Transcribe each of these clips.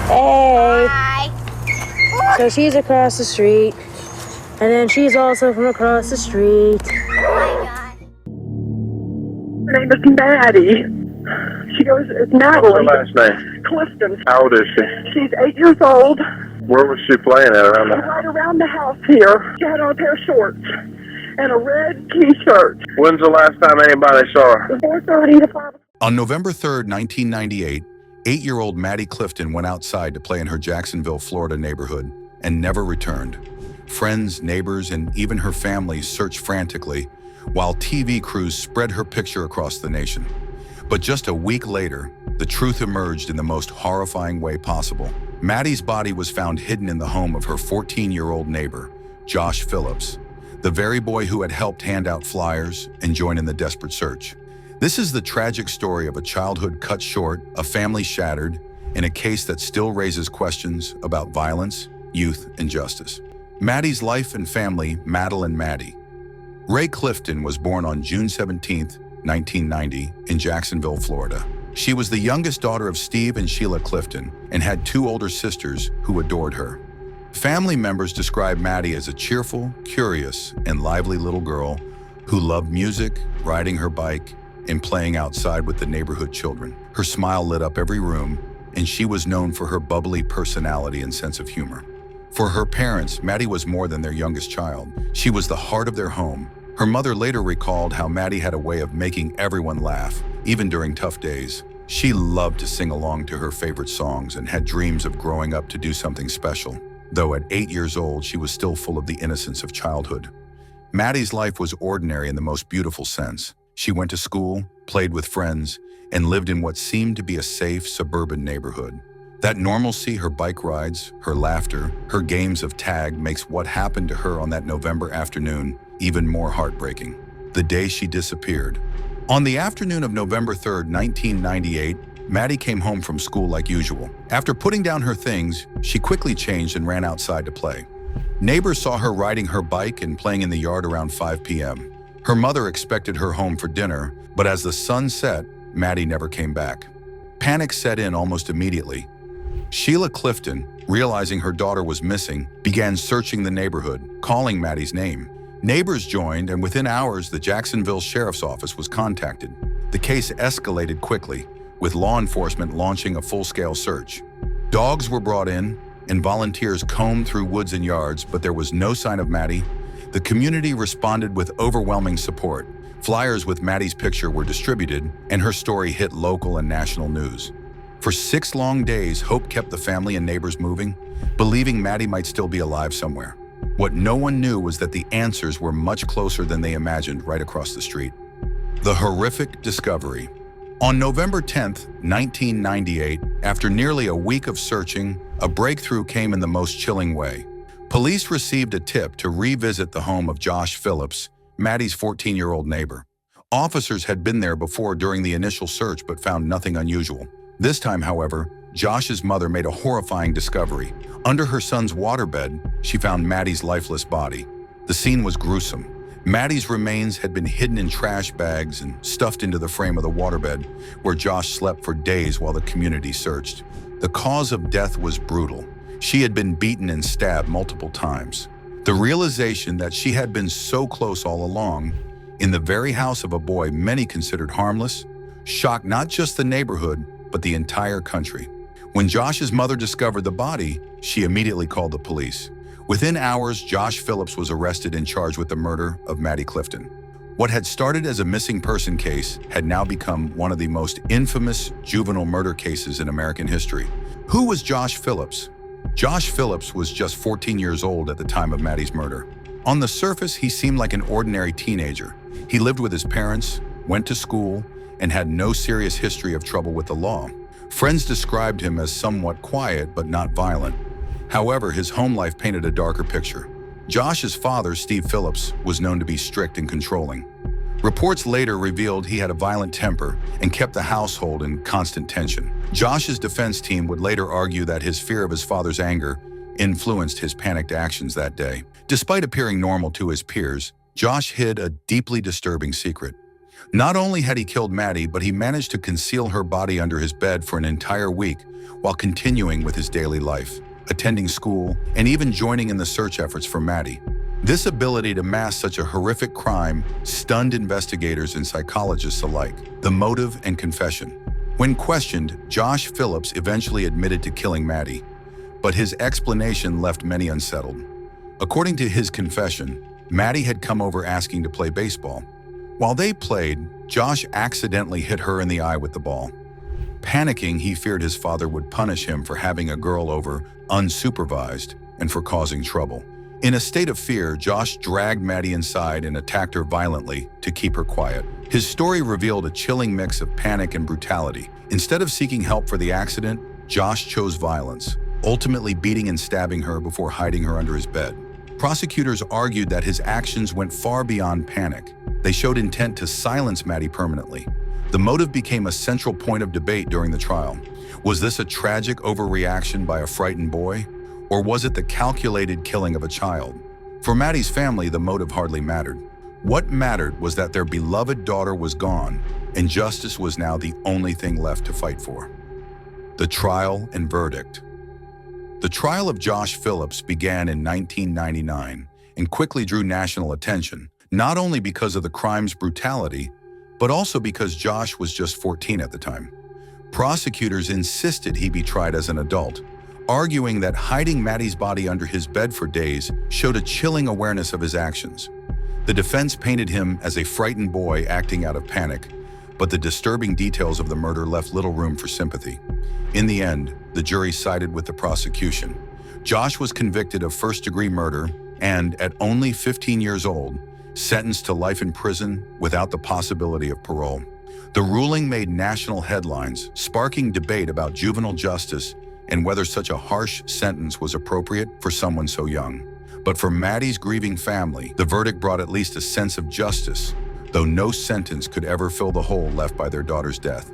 Hey. Hi. So she's across the street. And then she's also from across the street. Oh my God. Her name is Maddie. She goes, it's Maddie. What's her last name? Clifton. How old is she? She's 8 years old. Where was she playing at around the house? Right around the house here. She had on a pair of shorts and a red t-shirt. When's the last time anybody saw her? 4:30 to 5. On November 3rd, 1998, 8-year-old Maddie Clifton went outside to play in her Jacksonville, Florida neighborhood and never returned. Friends, neighbors, and even her family searched frantically, while TV crews spread her picture across the nation. But just a week later, the truth emerged in the most horrifying way possible. Maddie's body was found hidden in the home of her 14-year-old neighbor, Josh Phillips, the very boy who had helped hand out flyers and join in the desperate search. This is the tragic story of a childhood cut short, a family shattered, in a case that still raises questions about violence, youth, and justice. Maddie's life and family, Madeline Maddie. Ray Clifton was born on June 17, 1990, in Jacksonville, Florida. She was the youngest daughter of Steve and Sheila Clifton and had 2 older sisters who adored her. Family members describe Maddie as a cheerful, curious, and lively little girl who loved music, riding her bike, and playing outside with the neighborhood children. Her smile lit up every room, and she was known for her bubbly personality and sense of humor. For her parents, Maddie was more than their youngest child. She was the heart of their home. Her mother later recalled how Maddie had a way of making everyone laugh, even during tough days. She loved to sing along to her favorite songs and had dreams of growing up to do something special. Though at 8 years old, she was still full of the innocence of childhood. Maddie's life was ordinary in the most beautiful sense. She went to school, played with friends, and lived in what seemed to be a safe suburban neighborhood. That normalcy, her bike rides, her laughter, her games of tag makes what happened to her on that November afternoon even more heartbreaking. The day she disappeared. On the afternoon of November 3rd, 1998, Maddie came home from school like usual. After putting down her things, she quickly changed and ran outside to play. Neighbors saw her riding her bike and playing in the yard around 5 p.m. Her mother expected her home for dinner, but as the sun set, Maddie never came back. Panic set in almost immediately. Sheila Clifton, realizing her daughter was missing, began searching the neighborhood, calling Maddie's name. Neighbors joined, and within hours, the Jacksonville Sheriff's Office was contacted. The case escalated quickly, with law enforcement launching a full-scale search. Dogs were brought in, and volunteers combed through woods and yards, but there was no sign of Maddie. The community responded with overwhelming support. Flyers with Maddie's picture were distributed, and her story hit local and national news. For 6 long days, hope kept the family and neighbors moving, believing Maddie might still be alive somewhere. What no one knew was that the answers were much closer than they imagined right across the street. The horrific discovery. On November 10th, 1998, after nearly a week of searching, a breakthrough came in the most chilling way. Police received a tip to revisit the home of Josh Phillips, Maddie's 14-year-old neighbor. Officers had been there before during the initial search but found nothing unusual. This time, however, Josh's mother made a horrifying discovery. Under her son's waterbed, she found Maddie's lifeless body. The scene was gruesome. Maddie's remains had been hidden in trash bags and stuffed into the frame of the waterbed, where Josh slept for days while the community searched. The cause of death was brutal. She had been beaten and stabbed multiple times. The realization that she had been so close all along, in the very house of a boy many considered harmless, shocked not just the neighborhood, but the entire country. When Josh's mother discovered the body, she immediately called the police. Within hours, Josh Phillips was arrested and charged with the murder of Maddie Clifton. What had started as a missing person case had now become one of the most infamous juvenile murder cases in American history. Who was Josh Phillips? Josh Phillips was just 14 years old at the time of Maddie's murder. On the surface, he seemed like an ordinary teenager. He lived with his parents, went to school, and had no serious history of trouble with the law. Friends described him as somewhat quiet but not violent. However, his home life painted a darker picture. Josh's father, Steve Phillips, was known to be strict and controlling. Reports later revealed he had a violent temper and kept the household in constant tension. Josh's defense team would later argue that his fear of his father's anger influenced his panicked actions that day. Despite appearing normal to his peers, Josh hid a deeply disturbing secret. Not only had he killed Maddie, but he managed to conceal her body under his bed for an entire week while continuing with his daily life, attending school, and even joining in the search efforts for Maddie. This ability to mask such a horrific crime stunned investigators and psychologists alike. The motive and confession. When questioned, Josh Phillips eventually admitted to killing Maddie, but his explanation left many unsettled. According to his confession, Maddie had come over asking to play baseball. While they played, Josh accidentally hit her in the eye with the ball. Panicking, he feared his father would punish him for having a girl over unsupervised and for causing trouble. In a state of fear, Josh dragged Maddie inside and attacked her violently to keep her quiet. His story revealed a chilling mix of panic and brutality. Instead of seeking help for the accident, Josh chose violence, ultimately beating and stabbing her before hiding her under his bed. Prosecutors argued that his actions went far beyond panic. They showed intent to silence Maddie permanently. The motive became a central point of debate during the trial. Was this a tragic overreaction by a frightened boy? Or was it the calculated killing of a child? For Maddie's family, the motive hardly mattered. What mattered was that their beloved daughter was gone, and justice was now the only thing left to fight for. The trial and verdict. The trial of Josh Phillips began in 1999 and quickly drew national attention, not only because of the crime's brutality, but also because Josh was just 14 at the time. Prosecutors insisted he be tried as an adult, arguing that hiding Maddie's body under his bed for days showed a chilling awareness of his actions. The defense painted him as a frightened boy acting out of panic, but the disturbing details of the murder left little room for sympathy. In the end, the jury sided with the prosecution. Josh was convicted of first-degree murder and, at only 15 years old, sentenced to life in prison without the possibility of parole. The ruling made national headlines, sparking debate about juvenile justice and whether such a harsh sentence was appropriate for someone so young. But for Maddie's grieving family, the verdict brought at least a sense of justice, though no sentence could ever fill the hole left by their daughter's death.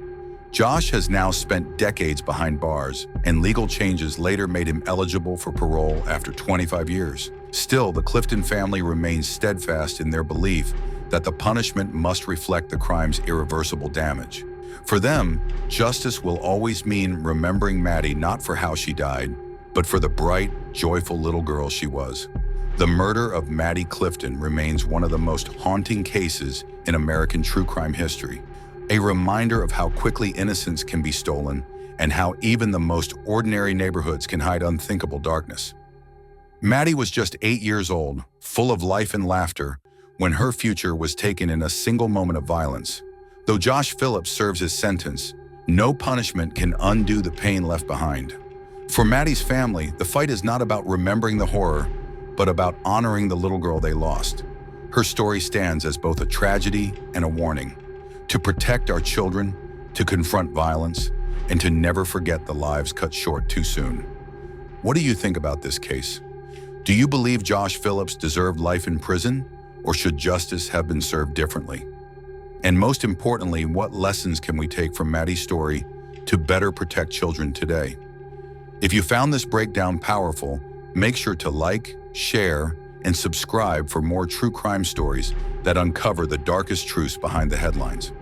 Josh has now spent decades behind bars, and legal changes later made him eligible for parole after 25 years. Still, the Clifton family remains steadfast in their belief that the punishment must reflect the crime's irreversible damage. For them, justice will always mean remembering Maddie not for how she died, but for the bright, joyful little girl she was. The murder of Maddie Clifton remains one of the most haunting cases in American true crime history, a reminder of how quickly innocence can be stolen and how even the most ordinary neighborhoods can hide unthinkable darkness. Maddie was just 8 years old, full of life and laughter, when her future was taken in a single moment of violence. Though Josh Phillips serves his sentence, no punishment can undo the pain left behind. For Maddie's family, the fight is not about remembering the horror, but about honoring the little girl they lost. Her story stands as both a tragedy and a warning. To protect our children, to confront violence, and to never forget the lives cut short too soon. What do you think about this case? Do you believe Josh Phillips deserved life in prison, or should justice have been served differently? And most importantly, what lessons can we take from Maddie's story to better protect children today? If you found this breakdown powerful, make sure to like, share, and subscribe for more true crime stories that uncover the darkest truths behind the headlines.